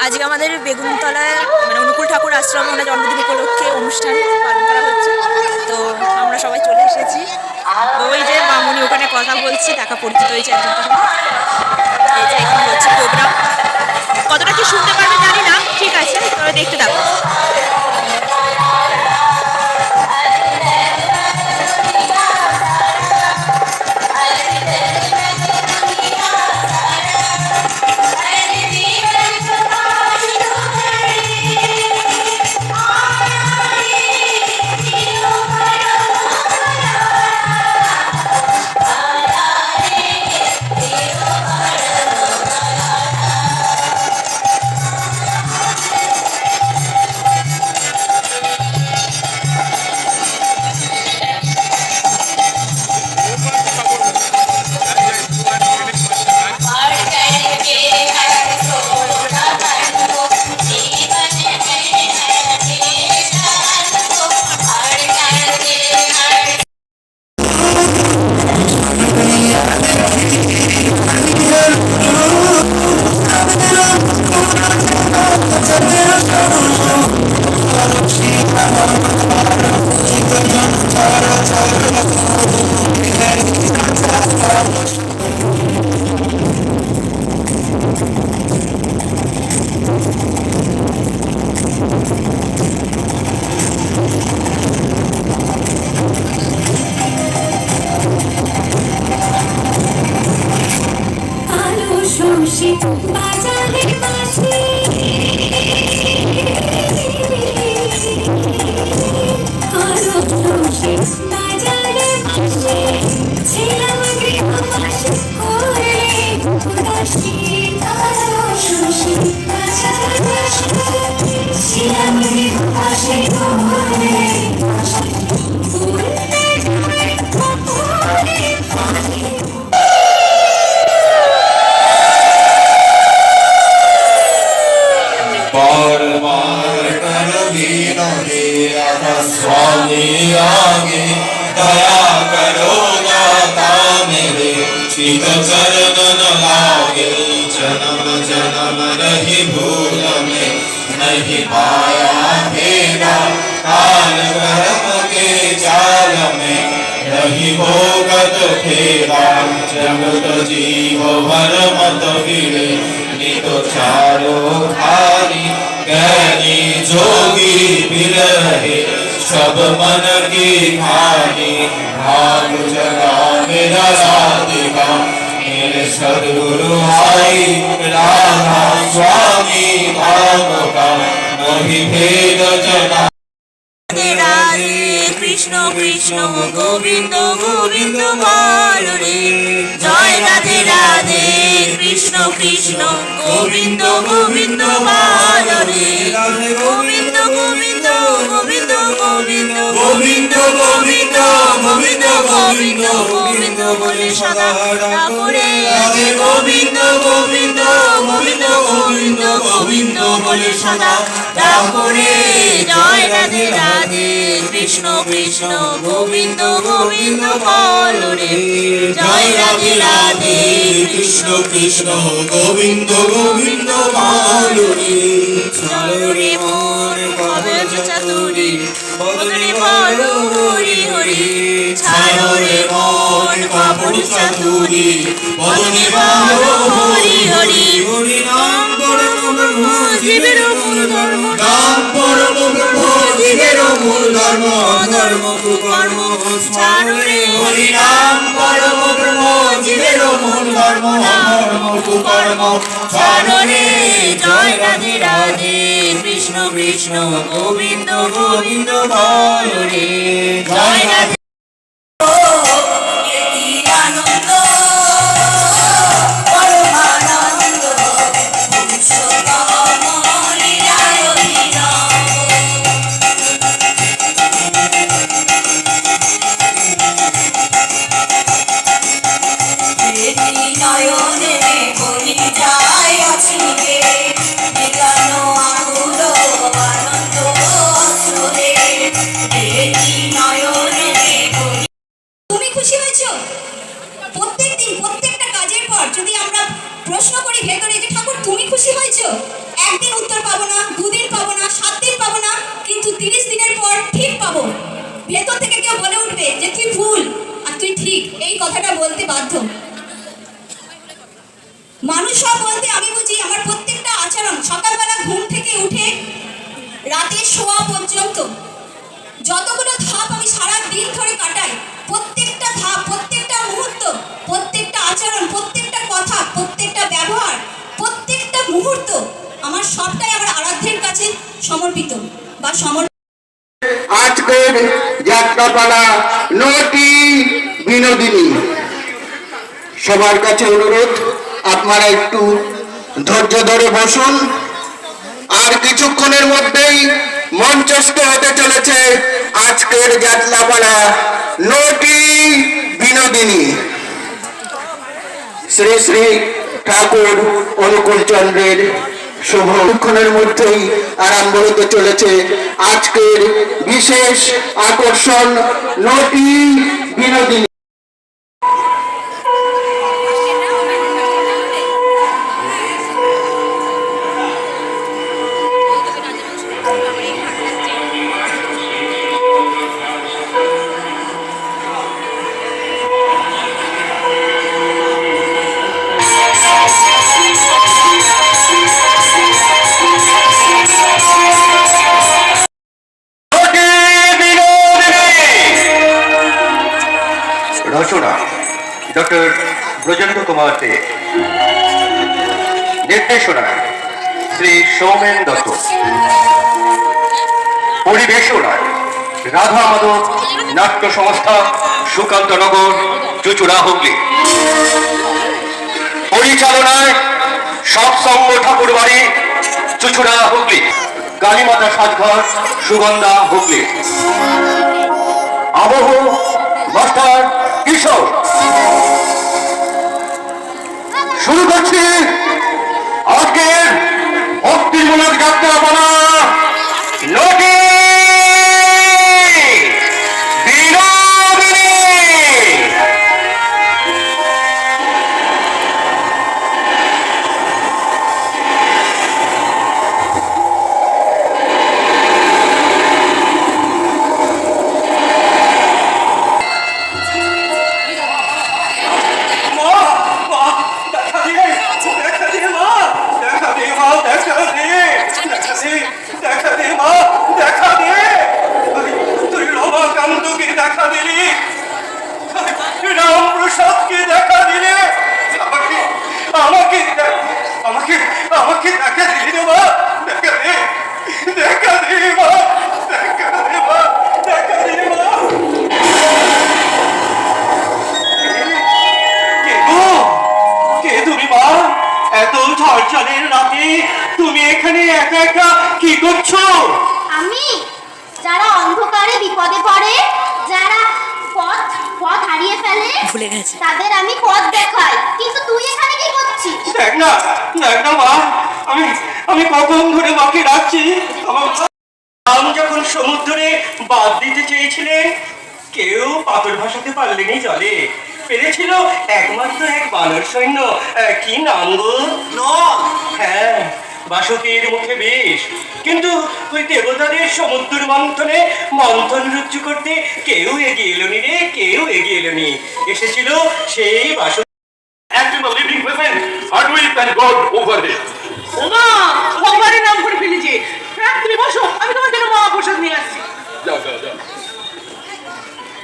আজকে আমাদের বেগুনতলায় মানে অনুকূল ঠাকুর আশ্রমে ওনার জন্মদিন উপলক্ষে অনুষ্ঠান পালন করা হচ্ছে। তো আমরা সবাই চলে এসেছি। ওই যে মামুনি ওখানে কথা বলছে, দেখা পরিচিত হয়েছে একজন। এই যে এখানে হচ্ছে প্রোগ্রাম, কতটা কি শুনতে পারবে জানি না, ঠিক আছে তবে দেখতে থাকো। বাজারের পাশে বাজারের পাশে ছিলাম গৃহবাসী করে উদাসী শশী বাজারের পাশে ছিলাম গৃহবাসী করে स्वामी आगे दया करो दाता मेरे चित चरण न लागे जन्म जन्म नहीं भूल में नहीं पाया फेरा काल कर्म के जाल में नहीं भोगत फेरा जगत जीव भर मत गिरे नित चारो हारी ज्ञानी जोगी फिर रहे सब मन की खानी भाग जगा मेरा राधिका मेरे सदगुरु आई राधा स्वामी धाम का मोहि भेद जना কৃষ্ণ কৃষ্ণ গোবিন্দ গোবিন্দ বল রে জয় রাধে রাধে কৃষ্ণ কৃষ্ণ গোবিন্দ গোবিন্দ বল রে গোবিন্দ গোবিন্দ গোবিন্দ গোবিন্দ গোবিন্দ গোবিন্দ গোবিন্দ গোবিন্দ গোবিন্দ বলে সদা করে গোবিন্দ গোবিন্দ গোবিন্দ গোবিন্দ গোবিন্দ বলে সদা করে জয় রাধে রাধে কৃষ্ণ কৃষ্ণ গোবিন্দ গোবিন্দ বল রে জয় রাধে রাধে কৃষ্ণ কৃষ্ণ গোবিন্দ গোবিন্দ বল রে চলো রে মন কবে চাতুরি বদনে বল হরি হরি ছাড়ো রে মন কবে চাতুরি বদনে বল হরি হরি হরি নাম পরম ব্রহ্ম জীবের মূল ধর্ম নাম পরম ব্রহ্ম জীবের মূল ধর্ম ধর্ম কুকর্ম ছাড়ো রে হরি নাম পরম ব্রহ্ম জীবের মূল ধর্ম ধর্ম কুকর্ম ছাড়ো রে জয় রাধে রাধে কৃষ্ণ কৃষ্ণ গোবিন্দ গোবিন্দ বল রে জয় রাধে নয়নে প্রশ্ন করি ভেতরে যে ঠাকুর তুমি খুশি হয়েছো? একদিন উত্তর পাবো না, দুদিন পাবো না, 7 দিন পাবো না, কিন্তু 30 দিনের পর ঠিক পাবো। ভেতর থেকে কেউ বলে উঠবে যে তুই ভুল আর তুই ঠিক, এই কথাটা বলতে বাধ্য। মানুষ সব বলতে আমি বুঝি আমার প্রত্যেকটা আচরণ, সকালবেলা ঘুম থেকে উঠে রাতে শোয়া পর্যন্ত যতগুলো ধাপ আমি সারা দিন ধরে কাটাই, প্রত্যেকটা ধাপ, প্রত্যেকটা মুহূর্ত, প্রত্যেকটা আচরণ, প্রত্যেকটা কথা, প্রত্যেকটা ব্যবহার, প্রত্যেকটা মুহূর্ত আমার সবটাই আমার আরাধ্যের কাছে সমর্পিত বা আজকের যাত্রাপালা নটি বিনোদিনী। সবার কাছে অনুরোধ, আপনারা একটু ধৈর্য ধরে বসুন। আর কিছুক্ষণের মধ্যেই মঞ্চস্থ হতে চলেছে আজকের যাত্রাপালা নটি বিনোদিনী। শ্রী শ্রী ঠাকুর অনুকূল চন্দ্রের শুভক্ষণের মধ্যেই আরম্ভ হতে চলেছে আজকের বিশেষ আকর্ষণ নটি বিনোদিনী। রচনা ডক্টর ব্রজেন্দ্র কুমার দে, নির্দেশনা শ্রী সৌমেন দত্ত, পরিবেশনা রাধা মাধব নাট্য সংস্থা, সুকান্তনগর, চুচুড়া, হুগলি। পরিচালনায় সৎসঙ্গ ঠাকুর বাড়ি, চুচুড়া, হুগলি। কালীমাতা সাজঘর, সুগন্ধা, হুগলি। আবহ মাস্টার কিশোর। শুরু করছি আজকের ভক্তিমূলক যাত্রাপালা নটি বিনোদিনী। এত ঝড়ঝড়ের রাতে তুমি এখানে একা একা কি করছো? আমি যারা অন্ধকারে বিপদে পড়ে, যারা পথ পথ হারিয়ে ফেলে, ভুলে গেছে। তাদের আমি পথ দেখাই। কিন্তু তুই এখানে কি করছিস? দেখ না মা, আমি আমি কখন ধরে মাকে ডাকছি। আমার আম যখন সমুদ্রে বাদ দিতে চেয়েছিলেন, কেউ পাথর ভাসাতে পারলেনি জলে। পেরেছিল একমাত্র এক বানর সৈন্য, কি নাম গো? হ্যাঁ, বাসকের মুখে বেশ। কিন্তু ওই দেবতাদের সমুদ্র মন্থনে মন্থন রুদ্ধ করতে কেউ এগিয়ে এলো নি রে, কেউ এগিয়ে এলো নি। এসেছিল সেই বাসক। Acting a living present, and we thank God over it. ওমা, ভগবানের নাম করে ফেলেছি। হ্যাঁ, তুমি বসো, আমি তোমার জন্য মহাপ্রসাদ নিয়ে আসছি। যাও।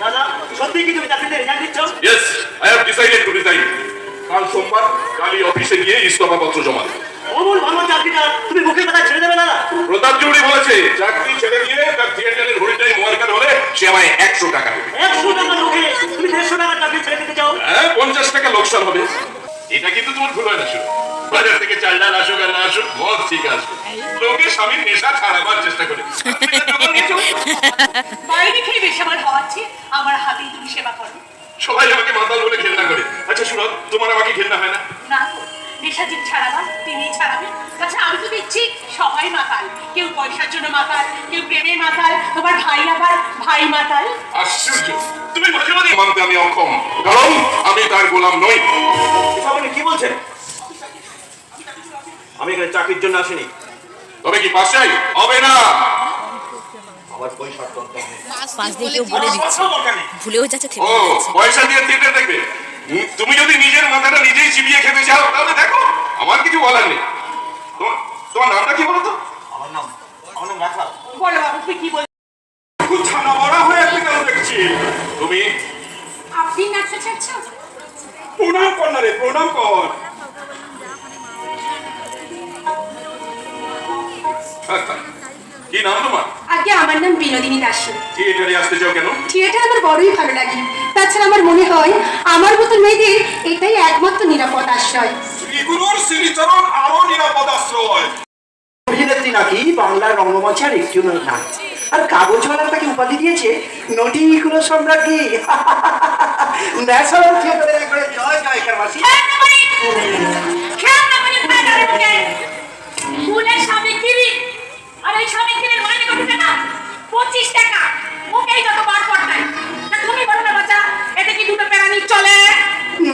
দাদা, সত্যি কি তুমি চাকরিতে রেজাল্ট দিচ্ছ? Yes, I have decided to resign. কাল সোমবার কালী অফিসে গিয়ে ইস্তফা পত্র জমা দেব। অমূল ভালো চাকরিটা তুমি মুখের কথা ছেড়ে দেবে না? প্রতাপ জুড়ি বলেছে চাকরি ছেড়ে দিয়ে তার থিয়েটারের ঘড়িটাই মোয়ারকার হলে সে আমায় 100 টাকা দেবে। 100 টাকা লোকে তুমি 150 টাকার চাকরি ছেড়ে দিতে চাও? হ্যাঁ, 50 টাকা লোকসান হবে। এটা কিন্তু তোমার ভুল হয় না। শুরু বাজার থেকে চাল ডাল আসুক আর না আসুক, মদ ঠিক আসবে। লোকে স্বামীর নেশা ছাড়াবার চেষ্টা করে। বাইরে খেয়ে বেশি আমার হওয়াচ্ছে, আমার হাতেই তুমি সেবা করো। সবাই আমাকে মাতাল বলে ঘেন্না করে। আচ্ছা সুরত, তোমার আমাকে ঘেন্না হয় না? না গো, নেশাজিৎ ছাড়াবা, তিনি ছাড়াবে। আচ্ছা, আমি তো দেখছি সবাই মাতাল। কেউ পয়সার জন্য মাতাল, কেউ প্রেমের মাতাল, তোমার ভাই আবার ভাই মাতাল। আশ্চর্য, তুমি মাঝে মাঝে মানতে আমি অক্ষম, কারণ আমি তার গোলাম নই। আপনি কি বলছেন? এখানে চাকরির জন্য আসেনি। তবে কি পাস চাই? হবে না। আমার পয়সা দরকার নেই। পাঁচ দিয়ে কেউ বলে দিচ্ছে, ভুলেও যাচ্ছে, ও থেমে যাচ্ছে। পয়সা দিয়ে থিয়েটার দেখবে? তুমি যদি নিজের মাথাটা নিজেই চিবিয়ে খেতে চাও তাহলে দেখো, আমার কিছু বলার নেই। তোমার নামটা কি বলো তো? আমার নাম রাখাল। বলো বাবু, তুই কি বল? খুব ছানা বড়া হয়ে আপনি কেন দেখছি? তুমি আপনি নাচতে চাচ্ছ? প্রণাম কর না রে, প্রণাম কর। কি নাম তোমার? আগে আমার নাম বিনোদিনী দাস। থিয়েটারে আসতে চাও কেন? থিয়েটার আমার বড়ই ভালো লাগে। তাছাড়া আমার মনে হয় আমার মতো মেয়েদের এটাই একমাত্র নিরাপদ আশ্রয়। শ্রীগুরুর শ্রীচরণ আরো নিরাপদ আশ্রয়। অভিনেত্রী নাকি বাংলার রঙ্গমঞ্চের একটি না, আর কাগজওয়ালা তাকে উপাধি দিয়েছে নটিগুলো সম্রাজ্ঞী। ন্যাশনাল থিয়েটারে একবারে জয় জয়কার মাসি। ফুলের স্বামী কিরি, আর এই স্বামী কিরির মাইনে কত টাকা? 25 টাকা। মুখেই যত বার করতাই। না তুমি বলো না বাচ্চা, এতে কি দুটো প্রাণী চলে?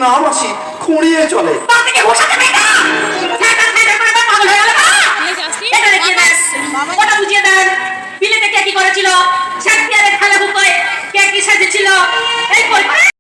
না মাসি, খুঁড়িয়ে চলে। তার থেকে বসাতে পারি না। থাকা থাকা করে পাগল হয়ে গেল না? এটা দেখিয়ে দেন, ওটা বুঝিয়ে দেন। বিলেতে কে কি করেছিল? শেক্সপিয়ারের খেলা হুকোয় কে কি সাজেছিল?